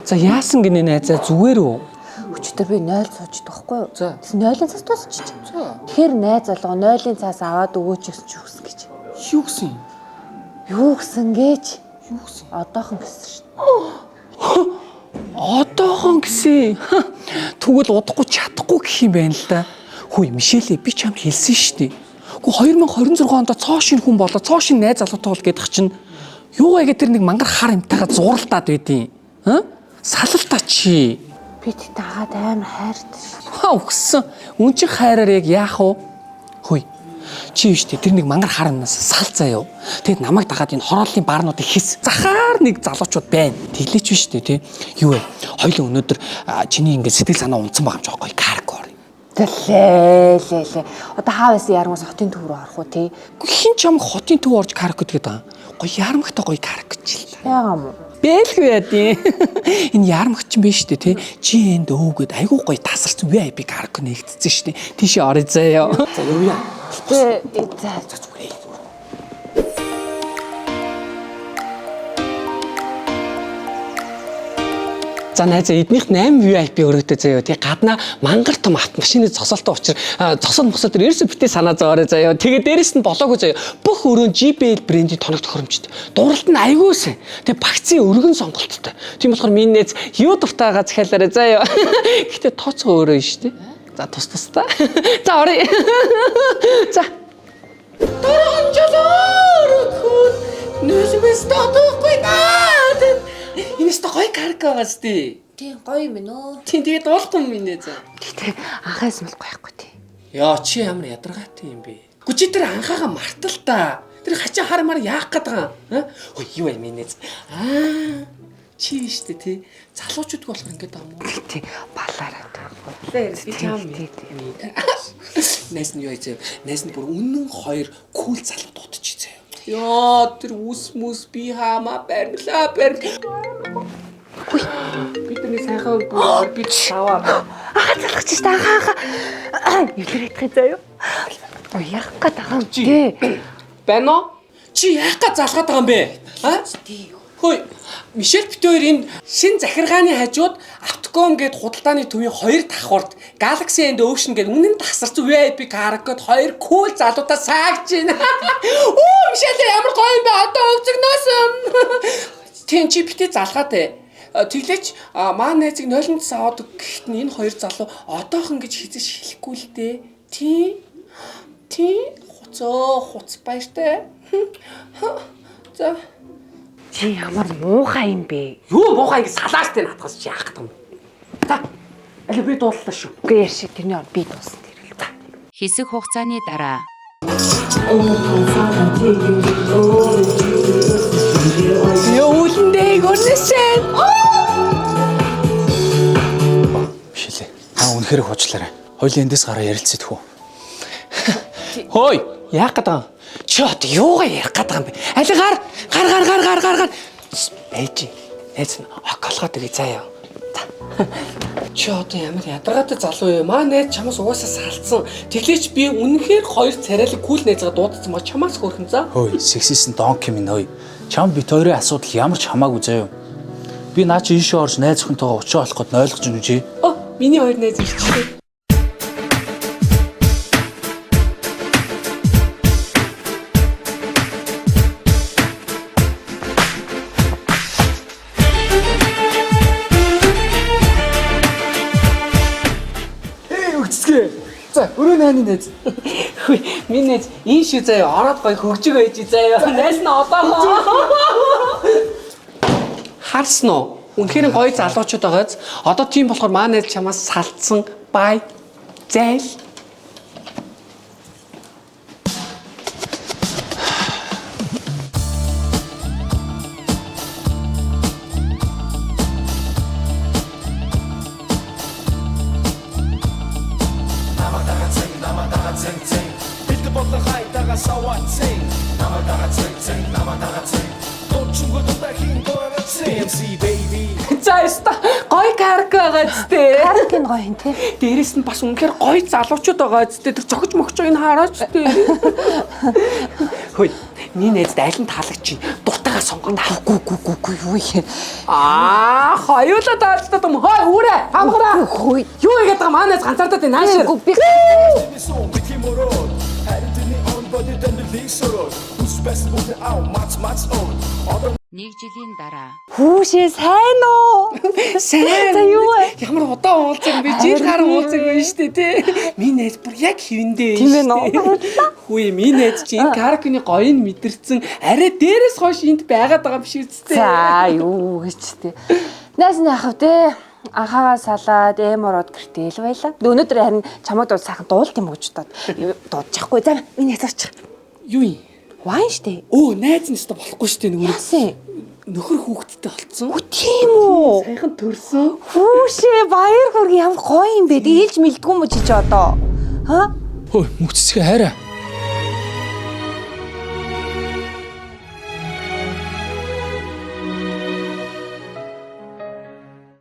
За яасан гинэ найзаа зүгээр үү? Өчтөр би 0 суучдаг байхгүй юу? За. Тэгсэн 0-ын цаас дуусчих. За. Тэгэхээр найз алга 0-ын цаас аваад өгөөч гэсэн ч үгсэн гэж. Юу гэсэн? Юу гэсэн гэж? Юу гэсэн? Одоохон гэсэн шин. Одоохон гэсэн. Тэгвэл удахгүй чадахгүй гэх юм байна л да. Хөөе Мишель би чамд хэлсэн шүү дээ. Гэхдээ 2026 онд цоо шин хүн болоо цоо шин найз залуутай бол гэдэх чинь юу вэ гэдэг тэр нэг мангар хар юмтайгаа зуралдаад байдیں۔ Салалтаа чи. Би тэгтээ агаад амар хайртай шүү. Хаа өгсөн. Үн чи хайраар яг яах вэ? Хөөе. Чи биш тэр нэг мангар хар юмнаас сал заяа. Тэгэд намайг дагаад энэ хорооллын баарнуудыг хис. Захаар нэг залуучууд байна. Тэглээч биш тий. Юу вэ? Хоёлын өнөөдөр чиний ингэ сэтгэл санаа унтсан байгаа юм ч гоё каркор. Лээ. Одоо хаа байсан ярамаас хотын төв рүү орох уу тий? Хин ч юм хотын төв орж карк гэдэг байгаа. Гоё ярамгтай гоё карк гэж л. Яага юм. Бэлгүй ядیں۔ Энэ ярамгч юм биш үү тий? Чи энд өвгөд айгуу гоё тасарч VIP карк нэгтсэн шүү дээ. Тийшээ орё заяа. За юу яа. За зүгээр. За найзаа эднийх 8 VIP өрөөтэй заяа. Тэг гаднаа мангар том автомашины цосолтой учир цосол мосол дээр ерөөсөө битээ санаа зовоорой заяа. Тэгээ дээрэс нь болоогүй заяа. Бүх өрөө JBL брендийн тоног тохиромжтой. Дууралт нь айгуусан. Тэг багцын өргөн сонголттой. Тийм болохоор миний найз юу дуртайгаа захиалаарай заяа. Гэтэ тооцоо өөрөө шүү дээ. За тус та. За оръё. За. Торонжолоор нүсмэс тотохгүй наад. Энэс та гоё карка байгаас тий. тийм гоё юм байна уу? Тийм тэгээд дуулахгүй юм инээ за. Тэгтээ анхаас мэл гоёхгүй тий. Яа чи ямар ядаргаатай юм бэ? Гүчи тэр анхаага мартал та. Тэр хачаа харамаар яах гээд байгаа юм? Хөө юу юм инээ. Чи биш үү тий. Залуучууд болохоор ингэж байгаа юм уу? Тий балаараа таахгүй. Би чам тий. Найс нь юу яа. Найс нь бүр үнэн хоёр кул залуу дутчих заяа. Яа тэр үс мүс би хаамаа барьлаа. Хүй бидний сайхан би саваа. Ахаа залгаж штэ ахаа. Илэрэтхээ заяа. Ой яах гээд байгаа юм тий. Байна уу? Чи яах гэж залгаад байгаа юм бэ? Тий. Хөөе. Мишель бит хоёр энд шин захиргааны хажууд Автоком гээд худалдааны төвийн 2 давхурд Galaxy and Ocean гээд үнэн тасарч VIP карк гээд 2 кул залуудаа саагж байна. Оо Мишель ямар гоё юм бэ? Одоо өгцгнөөс. Тэн чи битээ залгаад ээ. Тэглээч маа найзыг 0-нд аваад гэхэд энэ 2 залуу одоохон гэж хизэж хэлэхгүй л дээ. Тий. Хуц баяртай. За Чи ямар муухай юм бэ? юу муухай ингэ салаастай натгас чи яах гэдэг юм. За. Аль би дууллаа шүү. Үгүй яар шиг тэрний ор би дуусна тэр л. Хэсэг хугацааны дараа Үүлэндээ гөрнөсөн. Бишэлээ. Үнэхээр хуучлаарай. Хоёулаа эндээс гараа ярилцээд хөө. Хөөе, яах гээд байгаа юм? Чи одоо юугаа ярих гээд байгаа юм бэ? Али гар. Ээж. Найз нь околгоод ирээ заяа. Чи одоо ямар ядаргаатай залуу юм? Маа найз чамаас угаасаа салцсан. Тэглээч би үнэхээр 2 царайлаг кул найзгаа дуудсан ба чамаас хөөрхөн за. Хөөе, сексист донк юм нөө. Чам бит хоёрын асуудал ямар ч хамаагүй заяа. Би наа чи ийшээ орж найз охинтойгоо уулзах болоход ойлгож байна үжи. Миний 2 найз ирчихлээ. За, өрөө нааны найз. Хүй, миний найз энэ шүү заяа ороод гоё хөгжиг байж заяа. Найз нь одоо харсан уу? Үнэхээр гоё залуучууд байгааз. Одоо тийм болохоор маа найз чамаас салцсан. Бай. Зайл. За яста гоё карк байгаа зү. Карк нь гоё юм тий. Дээрээс нь бас үнэхээр гоё залуучууд байгаа зү. Тэр зогж мөгч ин хараач тий. Хөөе, миний найзд аль нь таалагч чинь дуртай Яагаад сонгоод гү юу юм. хоёулаа даалцдаг юм. Хой үрээ. Хамгараа. Хөөе. Юу игээд байгаа манайс ганцаардаад энэ наашир. Би Нэг жилийн дараа хүүшээ сайн уу? Сайн. За юу вэ? Ямар удаан уулзсан би жил гарan уулзсан юм шүү дээ тий. Минь найз бүр яг хэвэндээ Тийм ээ нөө. Хөөе минь найз чи энэ каркины гоён мэдэрсэн арай дээрээс хойш энд байгаад байгаа биш үсттэй. За юу гэж тий. Найс нь яхав те. Анхаагаа салаад эмороод гэртэл байла. Өнөөдөр харин чамаг дуу сайхан дуулт юм гэж дуудчихгүй. За миний яцаач. Юу юм? Вайн штэ. Оо найз нь өстө болохгүй шүү дээ нөгөө. Яасан? Нөхөр хүүхэдтэй болцсон. Тийм үү? Сайхан төрсөн. Хүүшээ баяр хүргэн ямар гоё юм бэ? Ээлж мэлдгүй юм чи одоо. Ха? Хөөе мөцсгөө хайраа.